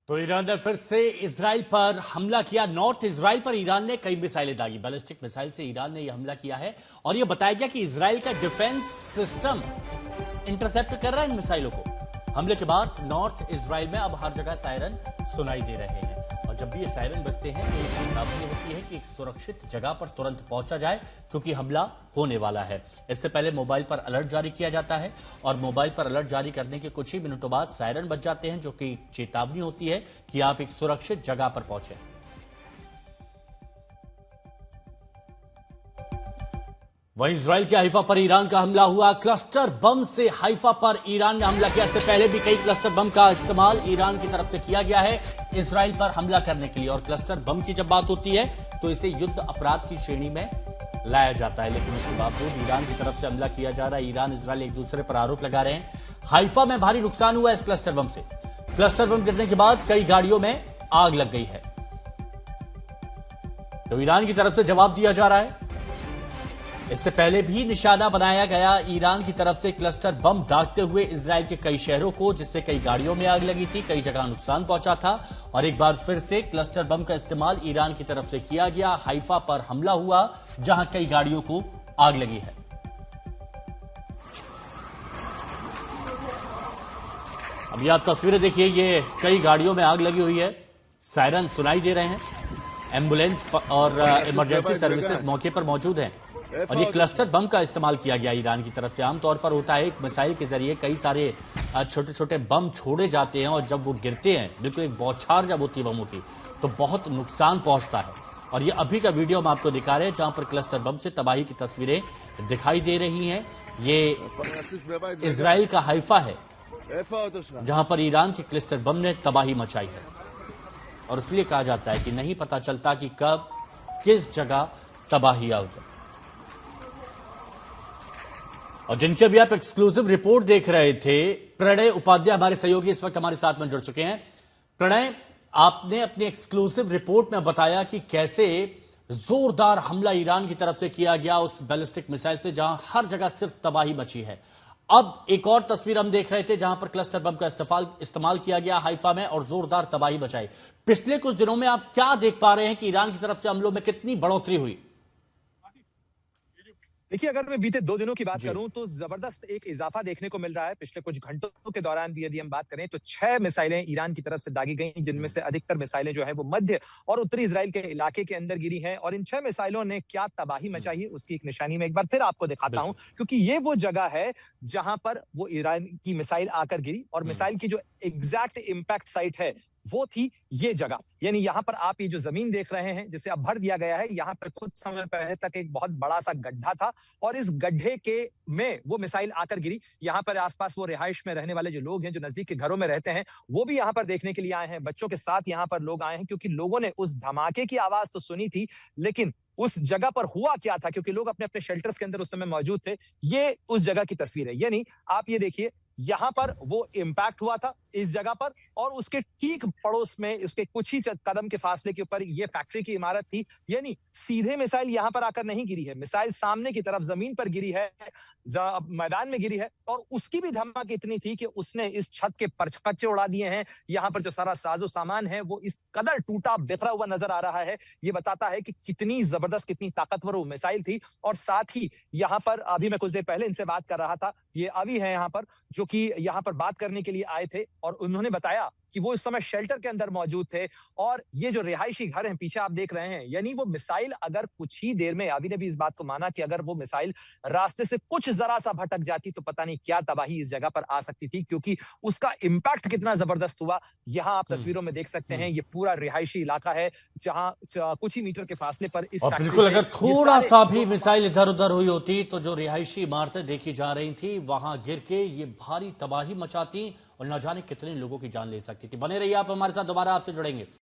तो ईरान ने फिर से इजराइल पर हमला किया। नॉर्थ इजराइल पर ईरान ने कई मिसाइलें दागी। बैलिस्टिक मिसाइल से ईरान ने यह हमला किया है और यह बताया गया कि इजराइल का डिफेंस सिस्टम इंटरसेप्ट कर रहा है इन मिसाइलों को। हमले के बाद नॉर्थ इजराइल में अब हर जगह सायरन सुनाई दे रहे हैं और जब भी ये सायरन बजते हैं तो ये चेतावनी होती है कि एक सुरक्षित जगह पर तुरंत पहुंचा जाए क्योंकि हमला होने वाला है। इससे पहले मोबाइल पर अलर्ट जारी किया जाता है और मोबाइल पर अलर्ट जारी करने के कुछ ही मिनटों बाद सायरन बज जाते हैं, जो कि चेतावनी होती है कि आप एक सुरक्षित जगह पर पहुंचे। वहीं इजराइल के हाइफा पर ईरान का हमला हुआ। क्लस्टर बम से हाइफा पर ईरान ने हमला किया। इससे पहले भी कई क्लस्टर बम का इस्तेमाल ईरान की तरफ से किया गया है इजराइल पर हमला करने के लिए। और क्लस्टर बम की जब बात होती है तो इसे युद्ध अपराध की श्रेणी में लाया जाता है, लेकिन उसके बावजूद ईरान की तरफ से हमला किया जा रहा है। ईरान इजराइल एक दूसरे पर आरोप लगा रहे हैं। हाइफा में भारी नुकसान हुआ इस क्लस्टर बम से। क्लस्टर बम गिरने के बाद कई गाड़ियों में आग लग गई है, तो ईरान की तरफ से जवाब दिया जा रहा है। इससे पहले भी निशाना बनाया गया ईरान की तरफ से क्लस्टर बम दागते हुए इजराइल के कई शहरों को, जिससे कई गाड़ियों में आग लगी थी, कई जगह नुकसान पहुंचा था। और एक बार फिर से क्लस्टर बम का इस्तेमाल ईरान की तरफ से किया गया। हाइफा पर हमला हुआ जहां कई गाड़ियों को आग लगी है। अब ये आप तस्वीरें देखिए, ये कई गाड़ियों में आग लगी हुई है। सायरन सुनाई दे रहे हैं। एम्बुलेंस और इमरजेंसी सर्विसेज मौके पर मौजूद हैं और ये क्लस्टर बम का इस्तेमाल किया गया ईरान की तरफ से। आमतौर पर होता है एक मिसाइल के जरिए कई सारे छोटे छोटे बम छोड़े जाते हैं और जब वो गिरते हैं, बिल्कुल एक बौछार जब होती है बमों की, तो बहुत नुकसान पहुंचता है। और ये अभी का वीडियो हम आपको दिखा रहे हैं जहां पर क्लस्टर बम से तबाही की तस्वीरें दिखाई दे रही हैं। ये इजराइल का हाइफा है जहां पर ईरान के क्लस्टर बम ने तबाही मचाई है और इसलिए कहा जाता है कि नहीं पता चलता कि कब किस जगह तबाही आ जाए। और जिनकी अभी आप एक्सक्लूसिव रिपोर्ट देख रहे थे, प्रणय उपाध्याय हमारे सहयोगी इस वक्त हमारे साथ में जुड़ चुके हैं। प्रणय, आपने अपनी एक्सक्लूसिव रिपोर्ट में बताया कि कैसे जोरदार हमला ईरान की तरफ से किया गया उस बैलिस्टिक मिसाइल से, जहां हर जगह सिर्फ तबाही मची है। अब एक और तस्वीर हम देख रहे थे जहां पर क्लस्टर बम का इस्तेमाल किया गया हाइफा में और जोरदार तबाही मचाई। पिछले कुछ दिनों में आप क्या देख पा रहे हैं कि ईरान की तरफ से हमलों में कितनी बढ़ोतरी हुई? देखिए, अगर मैं बीते 2 दिनों की बात करूं तो जबरदस्त एक इजाफा देखने को मिल रहा है। पिछले कुछ घंटों के दौरान भी यदि हम बात करें तो 6 मिसाइलें ईरान की तरफ से दागी गई, जिनमें से अधिकतर मिसाइलें जो है वो मध्य और उत्तरी इजराइल के इलाके के अंदर गिरी हैं। और इन 6 मिसाइलों ने क्या तबाही मचाई है उसकी एक निशानी मैं एक बार फिर आपको दिखाता हूं, क्योंकि ये वो जगह है जहां पर वो ईरान की मिसाइल आकर गिरी और मिसाइल की जो एग्जैक्ट इंपैक्ट साइट है वो थी ये जगह। यानी यहाँ पर आप ये जो जमीन देख रहे हैं जिसे अब भर दिया गया है, यहाँ पर कुछ समय पहले तक एक बहुत बड़ा सा गड्ढा था और इस गड्ढे के में वो मिसाइल आकर गिरी। यहाँ पर आसपास वो रिहाइश में रहने वाले जो लोग हैं, जो नजदीक के घरों में रहते हैं, वो भी यहाँ पर देखने के लिए आए हैं। बच्चों के साथ यहाँ पर लोग आए हैं क्योंकि लोगों ने उस धमाके की आवाज तो सुनी थी, लेकिन उस जगह पर हुआ क्या था, क्योंकि लोग अपने अपने शेल्टर्स के अंदर उस समय मौजूद थे। ये उस जगह की तस्वीर है। यानी आप ये देखिए, यहां पर वो इंपैक्ट हुआ था इस जगह पर और उसके ठीक पड़ोस में, उसके कुछ ही कदम के फासले के ऊपर ये फैक्ट्री की इमारत थी। यानी सीधे मिसाइल यहां पर आकर नहीं गिरी है, मिसाइल सामने की तरफ जमीन पर गिरी है, मैदान में गिरी है और उसकी भी धमक इतनी थी कि उसने इस छत के परछक्के उड़ा दिए हैं। यहां पर जो सारा साजो सामान है वो इस कदर टूटा बिखरा हुआ नजर आ रहा है। ये बताता है कि कितनी जबरदस्त, कितनी ताकतवर वो मिसाइल थी। और साथ ही यहां पर अभी मैं कुछ देर पहले इनसे बात कर रहा था, ये अभी है यहां पर, जो कि यहां पर बात करने के लिए आए थे और उन्होंने बताया कि वो इस समय शेल्टर के अंदर मौजूद थे। और ये जो रिहायशी घर हैं पीछे आप देख रहे हैं, यानी वो मिसाइल अगर कुछ ही देर में, अभी ने भी इस बात को माना कि अगर वो मिसाइल रास्ते से कुछ जरा सा भटक जाती तो पता नहीं क्या तबाही इस जगह पर आ सकती थी, क्योंकि उसका इंपैक्ट कितना जबरदस्त हुआ यहां आप तस्वीरों में देख सकते हैं। ये पूरा रिहायशी इलाका है जहां कुछ ही मीटर के फासले पर इस और बिल्कुल अगर थोड़ा सा भी मिसाइल इधर उधर हुई होती तो जो रिहायशी इमारतें देखी जा रही थी वहां गिर के ये भारी तबाही मचाती और न जाने कितने लोगों की जान ले सकती थी। बने रहिए आप हमारे साथ, दोबारा आपसे जुड़ेंगे।